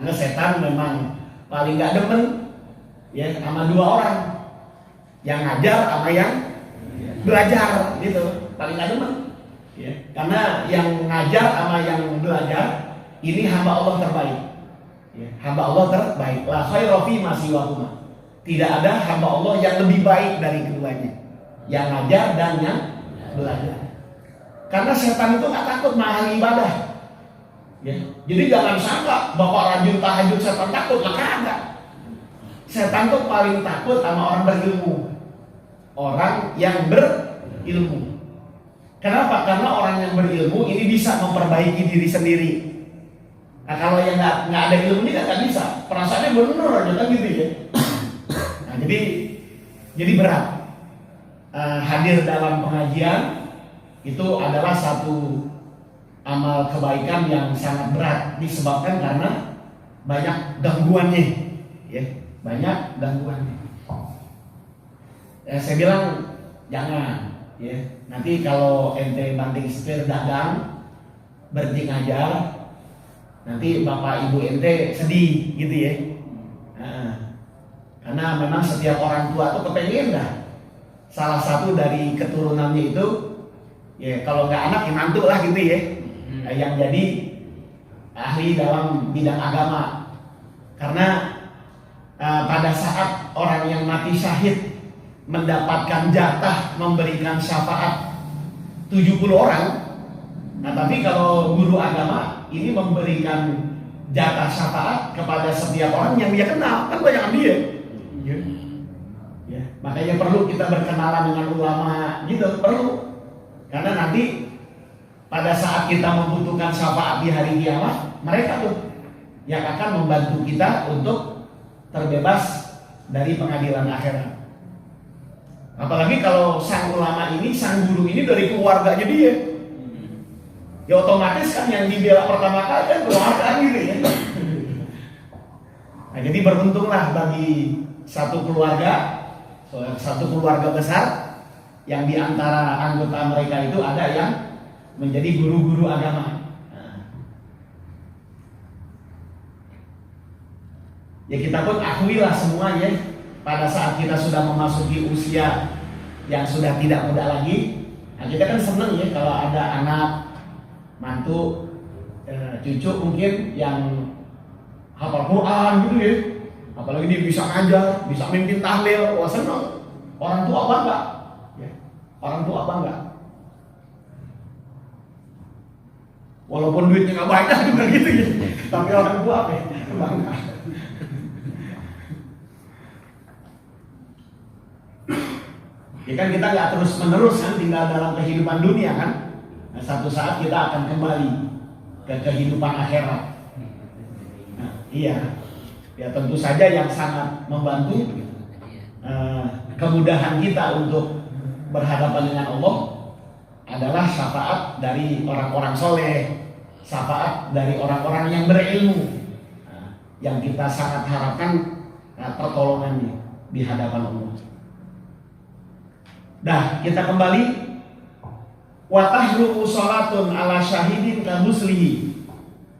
Karena setan memang paling gak demen ya sama dua orang, yang ngajar sama yang belajar gitu, paling gak demen ya. Karena yang ngajar sama yang belajar ini hamba Allah terbaik ya, hamba Allah terbaik. La khairu fi ma siwahuma. Tidak ada hamba Allah yang lebih baik dari keduanya, yang ngajar dan yang belajar. Karena setan itu gak takut mahal ibadah ya. Jadi jangan sangka bapak rajin tahajud setan takut, maka enggak. Setan tuh paling takut sama orang berilmu, orang yang berilmu. Kenapa? Karena orang yang berilmu ini bisa memperbaiki diri sendiri. Nah kalau yang nggak ada ilmunya nggak bisa, perasaannya bener aja kan gitu ya. Nah jadi berat. Hadir dalam pengajian itu adalah satu amal kebaikan yang sangat berat, disebabkan karena banyak gangguannya ya, banyak gangguannya. Saya bilang jangan ya, nanti kalau ente banting setir dagang berhenti ngajar, nanti bapak ibu ente sedih gitu ya. Karena memang setiap orang tua tuh kepengen dah salah satu dari keturunannya itu ya, kalau nggak anak ya mantu lah gitu ya, yang jadi ahli dalam bidang agama. Karena pada saat orang yang mati syahid mendapatkan jatah memberikan syafaat 70 orang. Nah tapi kalau guru agama ini memberikan jatah syafaat kepada setiap orang yang dia kenal, kan banyak dia ya. Makanya perlu kita berkenalan dengan ulama gitu, perlu. Karena nanti pada saat kita membutuhkan syafaat di hari kiamat, mereka tuh yang akan membantu kita untuk terbebas dari pengadilan akhirat. Apalagi kalau sang ulama ini, sang guru ini dari keluarganya dia, ya otomatis kan yang dibela pertama kali kan keluarga gitu ya. Nah jadi beruntunglah bagi satu keluarga besar yang diantara anggota mereka itu ada yang menjadi guru-guru agama. Ya kita pun akuilah semuanya, pada saat kita sudah memasuki usia yang sudah tidak muda lagi, nah kita kan seneng ya kalau ada anak, mantu, cucu mungkin yang hafal Quran gitu ya, apalagi dia bisa ngajar, bisa mimpin tahlil, wah seneng. Orang tua bangga ya, orang tua bangga. Walaupun duitnya nggak banyak juga gitu ya, tapi orang tua apa ya, bangga. Ya kan kita nggak terus menerus kan tinggal dalam kehidupan dunia kan. Nah, satu saat kita akan kembali ke kehidupan akhirat. Nah, iya. Ya tentu saja yang sangat membantu kemudahan kita untuk berhadapan dengan Allah adalah syafaat dari orang-orang soleh, syafaat dari orang-orang yang berilmu, yang kita sangat harapkan pertolongannya di hadapan Allah. Dah kita kembali. Wa tahrumu salatun ala syahidin ka muslihi.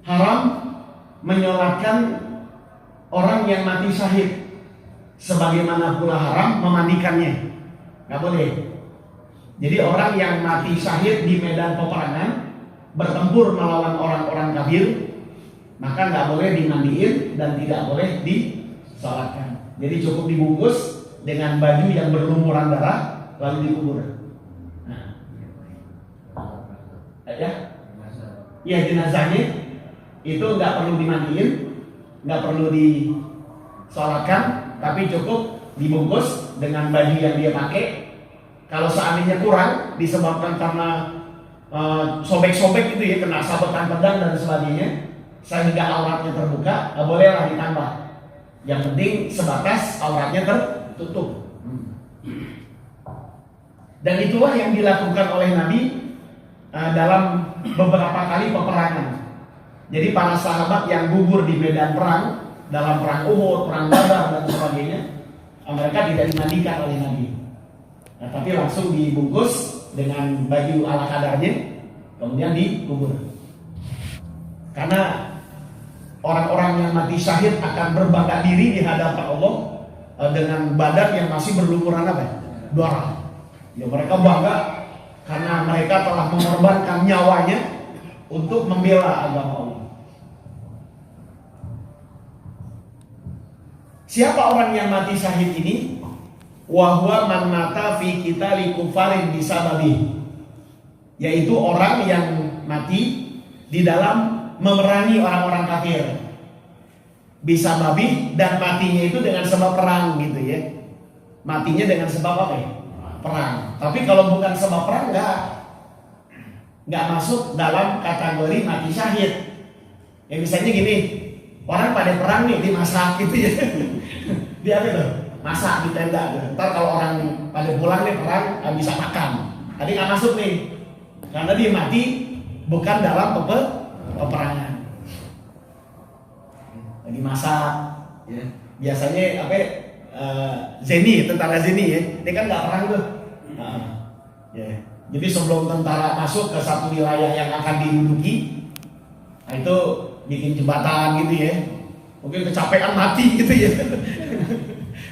Haram menyolatkan orang yang mati syahid, sebagaimana pula haram memandikannya. Gak boleh. Jadi orang yang mati syahid di medan peperangan bertempur melawan orang-orang kafir, maka gak boleh dimandiin dan tidak boleh disolatkan. Jadi cukup dibungkus dengan baju yang berlumuran darah lalu dikubur. Nah, ya jenazahnya itu nggak perlu dimandiin, nggak perlu disolatkan, tapi cukup dibungkus dengan baju yang dia pakai. Kalau seandainya kurang disebabkan karena sobek-sobek itu ya, kena sabetan pedang dan sebagainya, sehingga auratnya terbuka, bolehlah ditambah. Yang penting sebatas auratnya tertutup. Dan itulah yang dilakukan oleh Nabi dalam beberapa kali peperangan. Jadi para sahabat yang gugur di medan perang, dalam perang Uhud, perang Badar dan sebagainya, mereka tidak dimandikan oleh Nabi. Nah, tapi langsung dibungkus dengan baju ala kadarnya, kemudian dikubur. Karena orang-orang yang mati syahid akan berbangga diri di hadapan Allah dengan badan yang masih berlumuran apa? Darah. Ya mereka bangga karena mereka telah mengorbankan nyawanya untuk membela agama Allah. Siapa orang yang mati syahid ini? Wahwa man mata fi qitali kufarin bisababi, yaitu orang yang mati di dalam memerangi orang-orang kafir bisababi, dan matinya itu dengan sebab perang gitu ya. Matinya dengan sebab apa ya? Perang. Tapi kalau bukan sebab perang nggak masuk dalam kategori mati syahid. Ya misalnya gini, orang pada perang nih dimasak gitu ya. Dia apa tuh? Masak di tenda. Ntar kalau orang pada pulang nih perang bisa makan. Tadi nggak masuk nih, karena dia mati bukan dalam peperangan. Lagi masak, ya. Biasanya apa? Zeni, tentara Zeni ya. Dia kan nggak perang tuh. Ya. Jadi sebelum tentara masuk ke satu wilayah yang akan diduduki, nah itu bikin jembatan gitu ya. Mungkin kecapean mati gitu ya.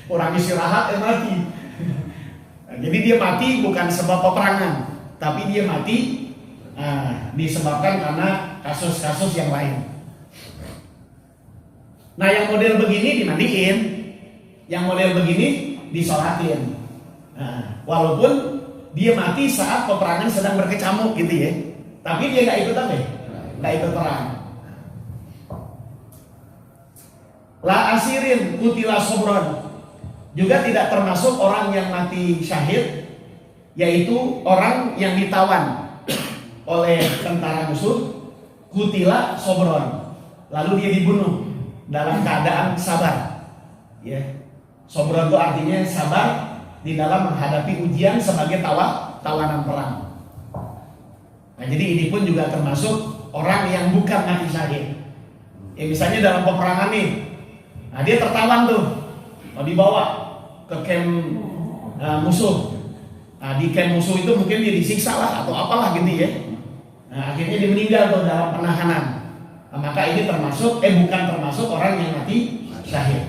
Kurang istirahat mati. Nah, jadi dia mati bukan sebab peperangan, tapi dia mati disebabkan karena kasus-kasus yang lain. Nah yang model begini dimandiin, yang model begini disolatin. Nah, walaupun dia mati saat peperangan sedang berkecamuk gitu ya, tapi dia nggak ikut apa? Nggak ikut perang. La asirin kutila sobron, juga tidak termasuk orang yang mati syahid, yaitu orang yang ditawan oleh tentara musuh, kutila sobron, lalu dia dibunuh dalam keadaan sabar. Ya, sobron itu artinya sabar di dalam menghadapi ujian sebagai tawanan perang. Nah, jadi ini pun juga termasuk orang yang bukan mati syahid. Ya, misalnya dalam peperangan nih, nah dia tertawan tuh, dibawa ke camp musuh. Nah, di camp musuh itu mungkin dia disiksa lah atau apalah gitu ya. Nah, akhirnya dia meninggal tuh dalam penahanan. Nah, maka ini bukan termasuk orang yang mati syahid,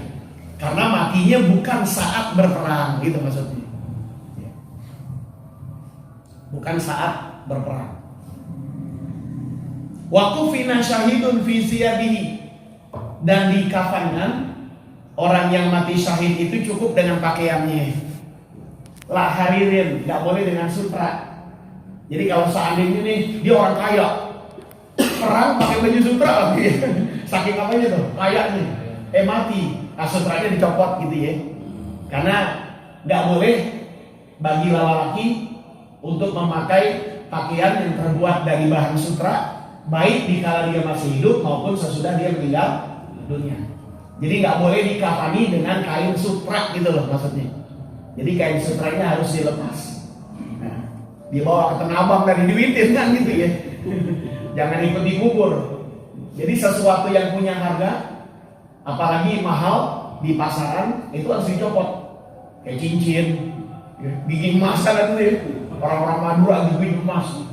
karena matinya bukan saat berperang gitu maksudnya. Bukan saat berperang. Waktu fina syahidun fi siyabihi, dan dikafankan orang yang mati syahid itu cukup dengan pakaiannya. La haririn, nggak boleh dengan sutra. Jadi kalau seandainya nih dia orang kaya, perang pakai baju sutra lagi, saking apanya tuh kayaknya, mati, sutranya dicopot gitu ya. Karena nggak boleh bagi laki-laki untuk memakai pakaian yang terbuat dari bahan sutra, baik dikala dia masih hidup maupun sesudah dia meninggal dunia. Jadi nggak boleh dikafani dengan kain sutra gitu loh maksudnya. Jadi kain sutranya harus dilepas. Nah, dibawa ke Tanah Abang dan diduitin kan gitu ya. Jangan ikut dikubur. Jadi sesuatu yang punya harga, apalagi mahal di pasaran, itu harus dicopot. Kayak cincin, gigi emas kan itu ya. Orang-orang Madura gigi emas.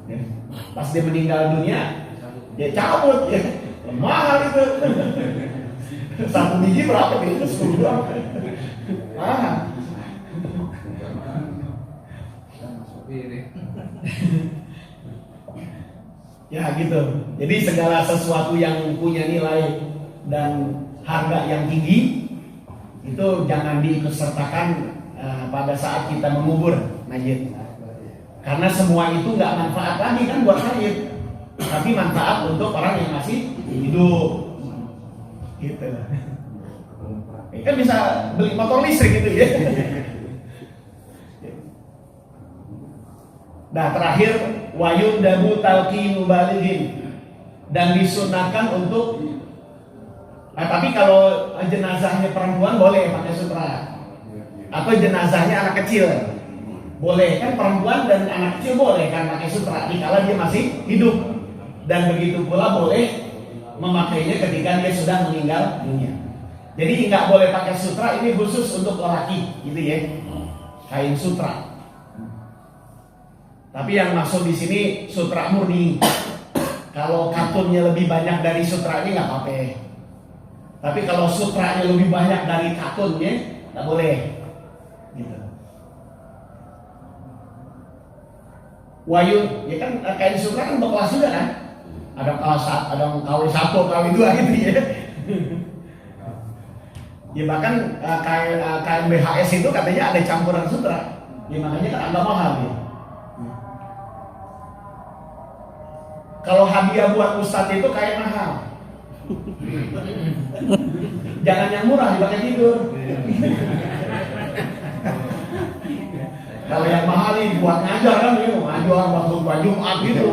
Ya. Pas dia meninggal dunia, dia cabut ya. Mahal itu. Satu biji berapa gitu? 10 doang. Ya gitu. Jadi segala sesuatu yang punya nilai dan harga yang tinggi itu jangan diikutsertakan pada saat kita mengubur mayit. Karena semua itu nggak manfaat lagi kan buat mayit, tapi manfaat untuk orang yang masih hidup. Gitu. Kan bisa beli motor listrik gitu ya. Nah terakhir wayun dabu talqinu balighin, dan disunahkan untuk tapi kalau jenazahnya perempuan boleh pakai sutra, atau jenazahnya anak kecil boleh, kan perempuan dan anak kecil boleh kan pakai sutra dikala dia masih hidup, dan begitu pula boleh memakainya ketika dia sudah meninggal dunia. Jadi nggak boleh pakai sutra, ini khusus untuk lelaki gitu ya, kain sutra. Tapi yang masuk di sini sutra murni, Kalau katunnya lebih banyak dari sutranya nggak apa-apa. Tapi kalau sutranya lebih banyak dari katunnya nggak boleh. Gitu. Wayun, ya kan kain sutra kan berkelas juga kan? Ada kelas, ada yang KW 1, KW 2 gitu ya. Ya bahkan kain BHS itu katanya ada campuran sutra. Ya makanya kan agak mahal ya. Kalau hadiah buat ustadz itu kain mahal. Jangan yang murah dipakai tidur. Kalau yang mahal nih buat ngajar kan ya, ngajar waktu Jumat gitu.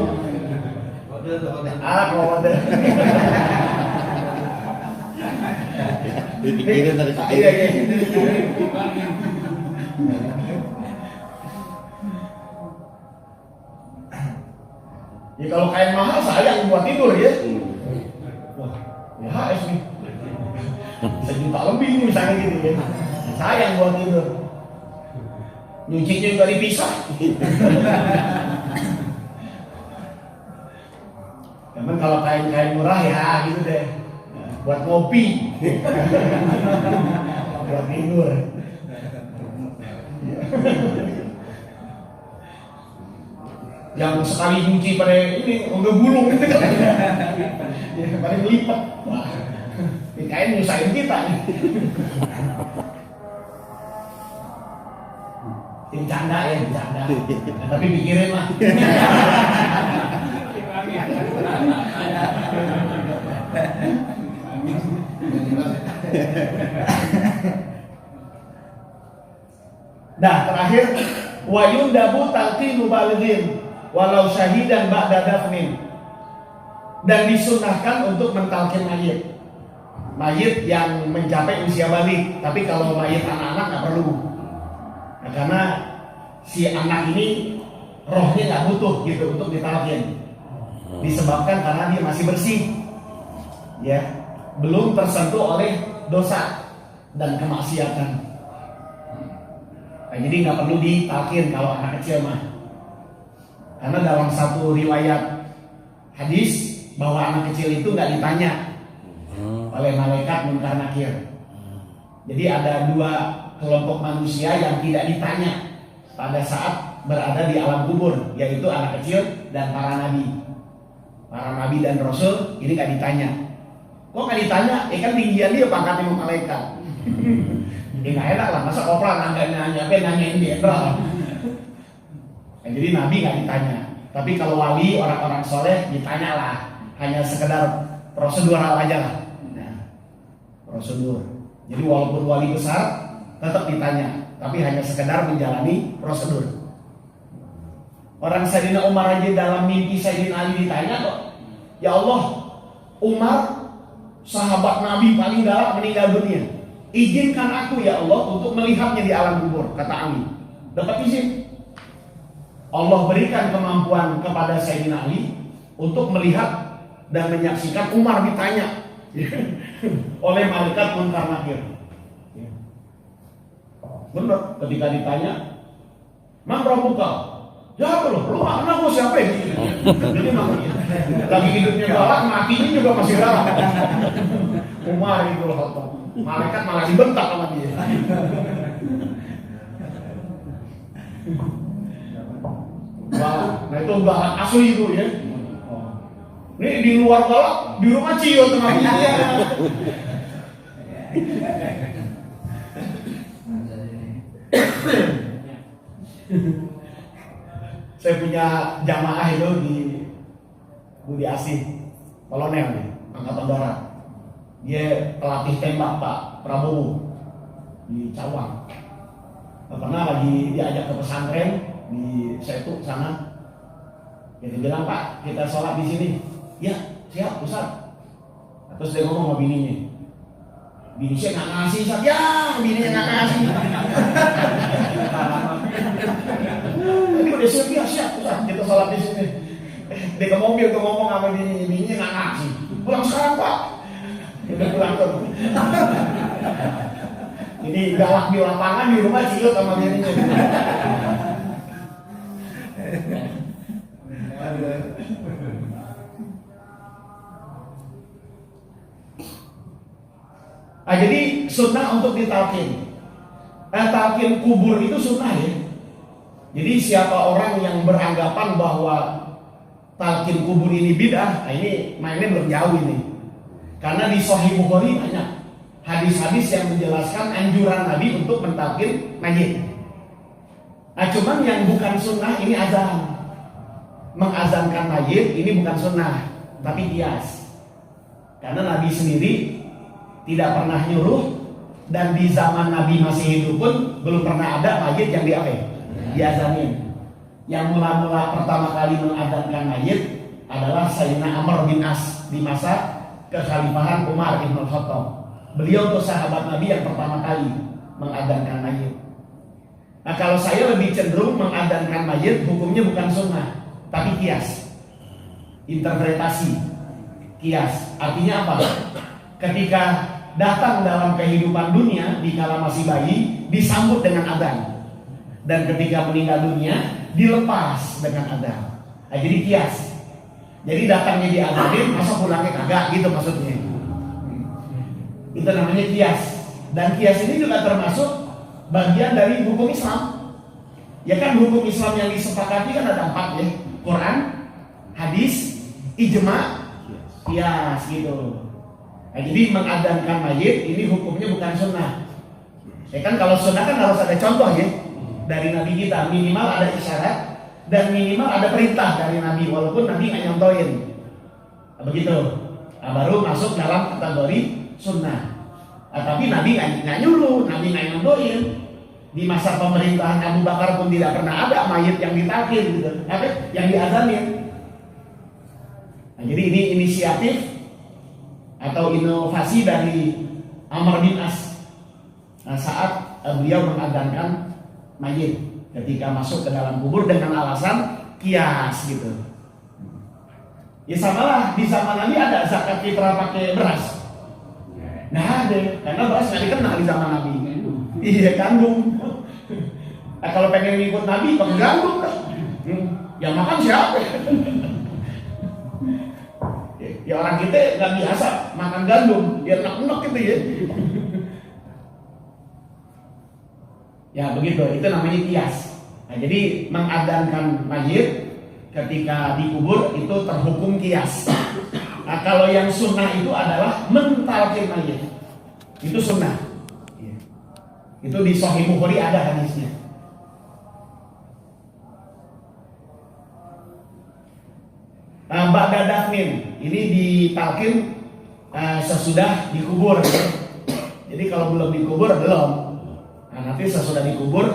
Kalau ada. Dipikirin tadi. Iya. Ya kalau kain mahal sayang buat tidur ya. Wah, ya HS nih. 1 juta lebih misalnya gitu ya. Sayang buat tidur. Nyucinya juga dipisah. Cuman kalau kain-kain murah ya gitu deh. Buat ngopi. Buat tidur. Yang sekali nyuci pada ini udah bulung gitu kan. Ya, pada melipat. Wah, ini kain nyusahin kita nih. Ini canda ya, canda. Tapi pikirin lah. Nah, terakhir wa yundabu talqinu balighin walau syahidan ba'da dafnin. Dan disunahkan untuk mentalkin mayit yang mencapai usia balik. Tapi kalau mayit anak-anak nggak perlu. Nah, karena si anak ini rohnya nggak butuh gitu untuk ditalkin. Disebabkan karena dia masih bersih, ya, belum tersentuh oleh dosa dan kemaksiatan. Nah, jadi nggak perlu ditalkin kalau anak kecil mah. Karena dalam satu riwayat hadis bahwa anak kecil itu nggak ditanya oleh malaikat munkar nakir. Jadi ada 2 kelompok manusia yang tidak ditanya pada saat berada di alam kubur, yaitu anak kecil dan para nabi. Para nabi dan rasul ini nggak ditanya. Kok nggak ditanya? Kan tinggian dia pangkat imam malaikat. Ini nggak enak lah, masa kopral nanyain dia. Nah, jadi nabi nggak ditanya. Tapi kalau wali, orang-orang soleh ditanya lah. Hanya sekedar prosedural aja lah. Nah, prosedur. Jadi walaupun wali besar tetap ditanya, tapi hanya sekedar menjalani prosedur. Orang Sayyidina Umar aja dalam mimpi Sayyidina Ali ditanya kok, ya Allah, Umar sahabat Nabi paling galak meninggal dunia. Izinkan aku ya Allah untuk melihatnya di alam kubur, kata Ali. Dapat izin. Allah berikan kemampuan kepada Sayyidina Ali untuk melihat dan menyaksikan Umar ditanya oleh malaikat munkar nakir. Benar, ketika ditanya, "Man rabbuka?" Jawab lu nggak kenal gue siapa ya? Jadi lagi hidupnya galak, matinya juga masih galak. Umar itu loh, malaikat malah dibentak sama dia. Nah itu galak asli itu ya. Ini di luar galak, di rumah ciut sama dia. Saya punya jamaah itu di Budi Asih, kolonel nih, angkatan darat. Dia pelatih tembak Pak Prabowo di Cawang. Pernah lagi diajak ke pesantren di Setu sana. Dia bilang, "Pak, kita sholat di sini." "Ya, siap Ustaz." Terus dia ngomong sama bininya, "Bini saya nggak ngasih Ustaz." "Ya, bininya nggak ngasih." Tadi udah siap Ustaz, kita sholat di sini. Dia ke mobil tuh ngomong sama bininya nggak ngasih. "Pulang sekarang Pak." Udah pulang tuh. Ini galak di lapangan, di rumah ciut sama bininya. Jadi sunnah untuk ditalkin. Talkin kubur itu sunnah ya. Jadi siapa orang yang beranggapan bahwa talkin kubur ini bid'ah, ini mainnya belum jauh ini. Karena di Sahih Bukhari banyak hadis-hadis yang menjelaskan anjuran Nabi untuk mentalkin mayit. Cuman yang bukan sunnah ini azan. Mengazankan mayit ini bukan sunnah, tapi kias. Karena Nabi sendiri tidak pernah nyuruh, dan di zaman Nabi masih hidup pun belum pernah ada mayit yang diazanin. Yang mula-mula pertama kali mengadzankan mayit adalah Sayyidina Amr bin As di masa kekhalifahan Umar bin Khattab. Beliau tuh sahabat Nabi yang pertama kali mengadzankan mayit. Nah, kalau saya lebih cenderung mengadzankan mayit hukumnya bukan sunnah, tapi kias, interpretasi, kias. Artinya apa? Ketika datang dalam kehidupan dunia di kala masih bayi disambut dengan adzan, dan ketika meninggal dunia dilepas dengan adzan. Nah, jadi kias. Jadi datangnya diadzanin, masa pulangnya kagak gitu maksudnya. Itu namanya kias. Dan kias ini juga termasuk bagian dari hukum Islam. Ya kan, hukum Islam yang disepakati kan ada 4 ya. Quran, hadis, ijma, kias gitu. Nah, jadi mengadzankan mayit ini hukumnya bukan sunnah. Ya kan, kalau sunnah kan harus ada contoh ya dari Nabi kita, minimal ada isyarat dan minimal ada perintah dari Nabi, walaupun Nabi nggak nyontohin. Nah, begitu. Nah, baru masuk dalam kategori sunnah. Nah, tapi Nabi nggak nyuruh, Nabi nggak nyontohin. Di masa pemerintahan Abu Bakar pun tidak pernah ada mayit yang ditalkin gitu, yang diazanin. Nah, jadi ini inisiatif atau inovasi dari Amr bin As. Nah, saat beliau mengadzankan mayit ketika masuk ke dalam kubur dengan alasan kias gitu. Ya samalah di zaman Nabi ada zakat fitrah pakai beras. Nah ada, karena beras nggak dikenal di zaman Nabi. Iya, gandum. Nah, kalau pengen ngikut Nabi pakai gandum, yang makan siapa? Ya orang kita nggak biasa makan gandum, biar enak-enak gitu ya. Ya begitu, itu namanya kias. Nah, jadi mengadzankan mayit ketika dikubur itu terhukum kias. Nah, kalau yang sunnah itu adalah mentalkin mayit, itu sunnah. Itu di Sahih Bukhari ada hadisnya. Ba'da dafnin ini ditalkin sesudah dikubur. Jadi kalau belum dikubur belum. Nah, nanti sesudah dikubur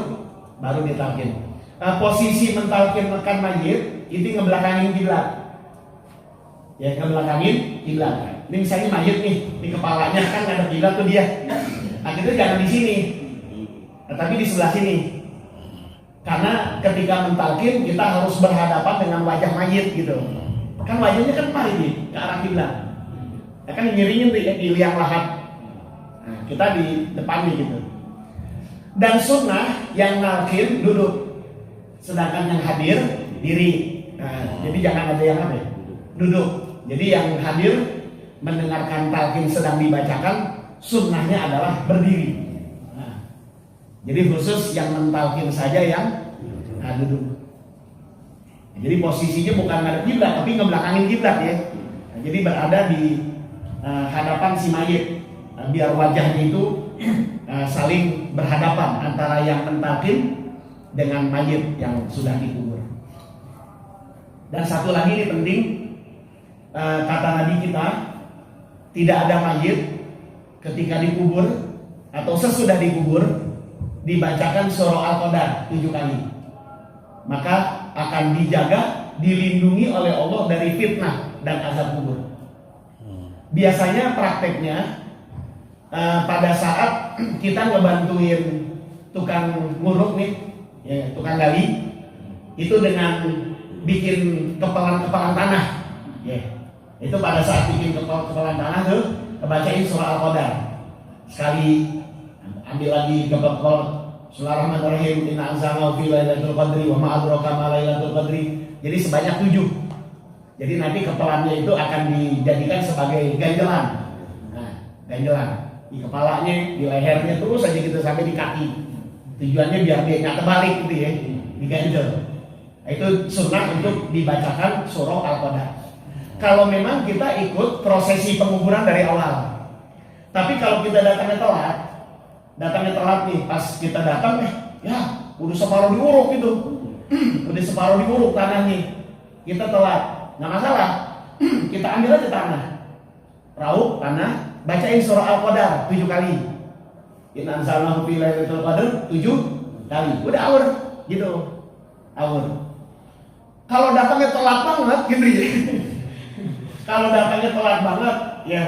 baru ditalkin. Posisi mentalkinkan mayit itu ngebelakangin kiblat. Ya, ngebelakangin kiblat. Ini misalnya mayit nih, di kepalanya kan ada kiblat tuh dia. Nah, kita jangan di sini. Tapi di sebelah sini. Karena ketika mentalkin kita harus berhadapan dengan wajah mayit gitu. Kan wajahnya kan mari nih ke arah kiblat. Ya kan ngiringin tuh ya di liang lahat. Nah, kita di depan nih gitu. Dan sunnah yang nalkin duduk, sedangkan yang hadir diri. Nah, jadi jangan ada yang apa? Duduk. Jadi yang hadir mendengarkan talqin sedang dibacakan, sunnahnya adalah berdiri. Nah, jadi khusus yang mentalqin saja yang duduk. Jadi posisinya bukan ngadep kiblat, tapi ngebelakangin kiblat ya. Nah, jadi berada di hadapan si mayit, biar wajahnya itu saling berhadapan antara yang mentalqin dengan mayit yang sudah dikubur. Dan satu lagi ini penting, kata Nabi kita, tidak ada mayit ketika dikubur atau sesudah dikubur dibacakan surah Al-Qadar 7 kali. Maka akan dijaga, dilindungi oleh Allah dari fitnah dan azab kubur. Biasanya prakteknya pada saat kita ngebantuin tukang nguruk nih, ya, tukang gali, itu dengan bikin kepalan tanah, ya. Itu pada saat bikin kepalan tanah tuh kebacain surah Al-Qadar sekali, ambil lagi kepala. Bismillahirrahmanirrahim. Inna anzalnahu fi lailatul qadri wa ma adraka ma lailatul qadri. Jadi sebanyak 7. Jadi nanti kepelannya itu akan dijadikan sebagai ganjelan. Nah, ganjelan. di kepalanya, di lehernya, terus saja kita sampai di kaki. Tujuannya biar dia nggak terbalik gitu ya, diganjel. Nah, itu sunnah untuk dibacakan surah Al-Qadar. Kalau memang kita ikut prosesi penguburan dari awal. Tapi kalau kita datangnya telat nih, pas kita datang ya udah separuh diuruk gitu, udah separuh diuruk tanahnya, kita telat, nggak masalah, kita ambil aja tanah, raup tanah, bacain surah Al-Qadar 7 kali. Inna anzalnahu fi lailatul qadar 7 kali. Udah aur gitu. Aur. Kalau datangnya telat banget gitu ya. Kalau datangnya telat banget ya,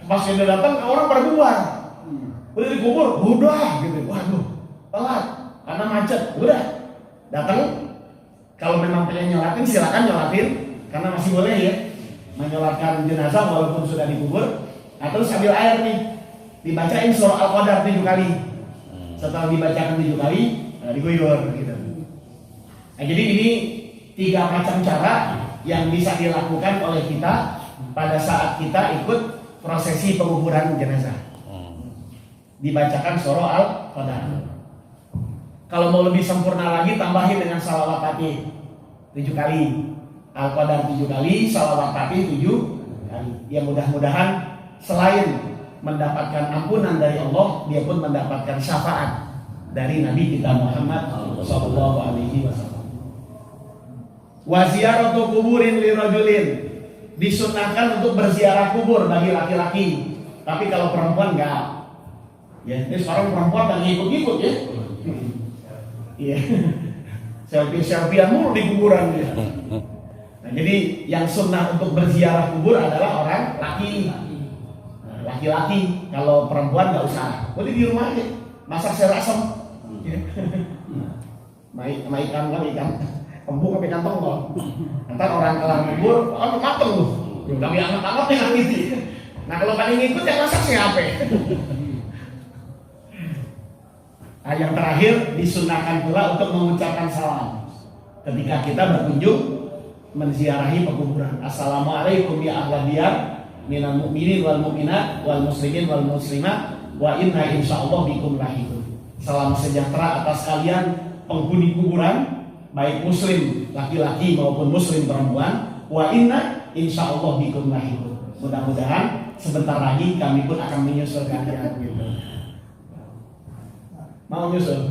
pas udah datang orang pada bubar. Udah dikubur, udah gitu. Waduh, telat karena macet. Udah. Datang kalau memang pengen nyolatin silakan nyolatin karena masih boleh ya menyolatkan jenazah walaupun sudah dikubur. Atau sambil air nih dibacain surah Al-Qadar 7 kali. Setelah dibacakan 7 kali, diguyur gitu. Nah, jadi ini 3 macam cara yang bisa dilakukan oleh kita pada saat kita ikut prosesi penguburan jenazah. Dibacakan surah Al-Qadar. Kalau mau lebih sempurna lagi, tambahin dengan salawat fatih 7 kali. Al-Qadar 7 kali, salawat fatih 7 kali. Ya mudah-mudahan selain mendapatkan ampunan dari Allah, dia pun mendapatkan syafaat dari Nabi kita Muhammad sallallahu alaihi wasallam. Wa ziyaratu kuburin lirajulin, disunahkan untuk berziarah kubur bagi laki-laki. Tapi kalau perempuan enggak. Ya, ini sekarang perempuan kan ngikut-ngikut ya. Iya. Selfie-selfiean mulu di kuburan dia. Nah, jadi yang sunnah untuk berziarah kubur adalah orang laki-laki. Kalau perempuan nggak usah, boleh di rumah aja masak sayur asam, ikan kembung apa ikan tongkol. Ntar orang kelar kubur, mateng tuh, udah anget-anget yang gitu. Nah kalau paling ngikut yang masak siapa? Nah, yang terakhir disunahkan pula untuk mengucapkan salam ketika kita berkunjung menziarahi pekuburan. Assalamualaikum ya ahla diyar minal mu'minin wal mu'minat wal muslimin wal muslimat wa inna insyaallah bikum lahiqun. Salam sejahtera atas kalian penghuni kuburan, baik muslim laki-laki maupun muslim perempuan. Wa inna insyaallah bikum lahiqun. Mudah-mudahan sebentar lagi kami pun akan menyusul kalian gitu. Mau nyusul?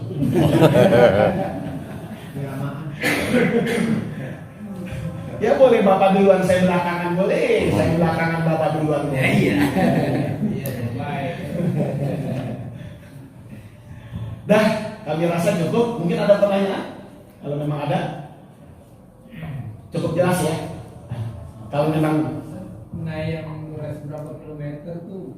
Ya boleh bapak duluan, saya belakangan boleh. Saya belakangan bapak duluan. Ya, iya. Dah, kami rasa cukup. Mungkin ada pertanyaan? Kalau memang ada, cukup jelas ya. Kalau memang yang berapa kilometer tuh